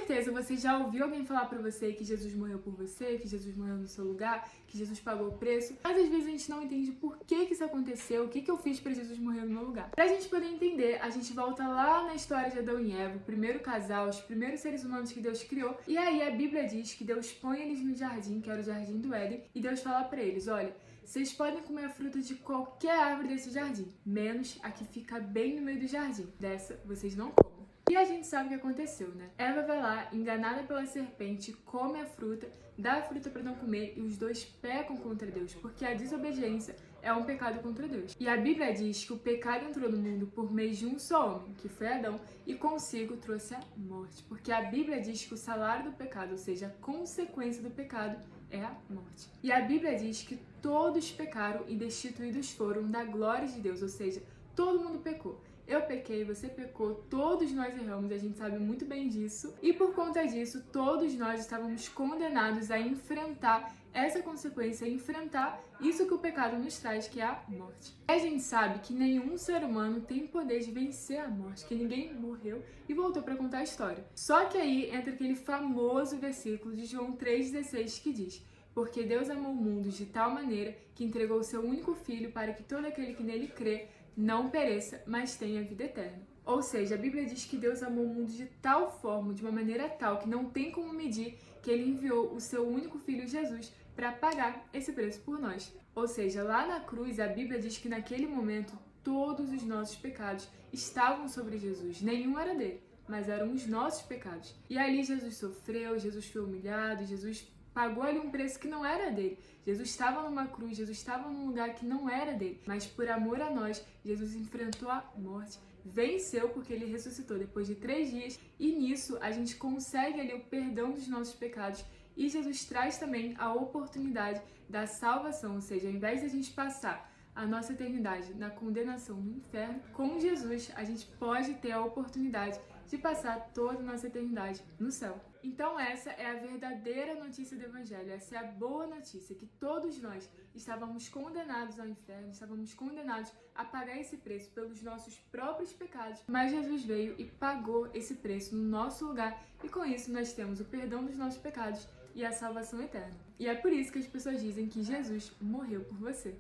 certeza você já ouviu alguém falar pra você que Jesus morreu por você, que Jesus morreu no seu lugar, que Jesus pagou o preço, mas às vezes a gente não entende por que isso aconteceu, o que eu fiz pra Jesus morrer no meu lugar. Pra gente poder entender, a gente volta lá na história de Adão e Eva, o primeiro casal, os primeiros seres humanos que Deus criou, e aí a Bíblia diz que Deus põe eles no jardim, que era o jardim do Éden, e Deus fala pra eles, olha, vocês podem comer a fruta de qualquer árvore desse jardim, menos a que fica bem no meio do jardim. Dessa, vocês não comem. E a gente sabe o que aconteceu, né? Eva vai lá, enganada pela serpente, come a fruta, dá a fruta para não comer e os dois pecam contra Deus, porque a desobediência é um pecado contra Deus. E a Bíblia diz que o pecado entrou no mundo por meio de um só homem, que foi Adão, e consigo trouxe a morte. Porque a Bíblia diz que o salário do pecado, ou seja, a consequência do pecado, é a morte. E a Bíblia diz que todos pecaram e destituídos foram da glória de Deus, ou seja, todo mundo pecou. Eu pequei, você pecou, todos nós erramos, a gente sabe muito bem disso. E por conta disso, todos nós estávamos condenados a enfrentar essa consequência, a enfrentar isso que o pecado nos traz, que é a morte. E a gente sabe que nenhum ser humano tem poder de vencer a morte, que ninguém morreu e voltou para contar a história. Só que aí entra aquele famoso versículo de João 3,16 que diz: porque Deus amou o mundo de tal maneira que entregou o seu único filho para que todo aquele que nele crê não pereça, mas tenha vida eterna. Ou seja, a Bíblia diz que Deus amou o mundo de tal forma, de uma maneira tal, que não tem como medir, que ele enviou o seu único filho Jesus para pagar esse preço por nós. Ou seja, lá na cruz, a Bíblia diz que naquele momento todos os nossos pecados estavam sobre Jesus. Nenhum era dele, mas eram os nossos pecados. E ali Jesus sofreu, Jesus foi humilhado, Jesus pagou ali um preço que não era dele. Jesus estava numa cruz, Jesus estava num lugar que não era dele. Mas por amor a nós, Jesus enfrentou a morte, venceu porque ele ressuscitou depois de 3 dias. E nisso a gente consegue ali o perdão dos nossos pecados. E Jesus traz também a oportunidade da salvação. Ou seja, ao invés de a gente passar a nossa eternidade na condenação no inferno, com Jesus a gente pode ter a oportunidade de passar toda a nossa eternidade no céu. Então essa é a verdadeira notícia do Evangelho, essa é a boa notícia, que todos nós estávamos condenados ao inferno, estávamos condenados a pagar esse preço pelos nossos próprios pecados, mas Jesus veio e pagou esse preço no nosso lugar e com isso nós temos o perdão dos nossos pecados e a salvação eterna. E é por isso que as pessoas dizem que Jesus morreu por você.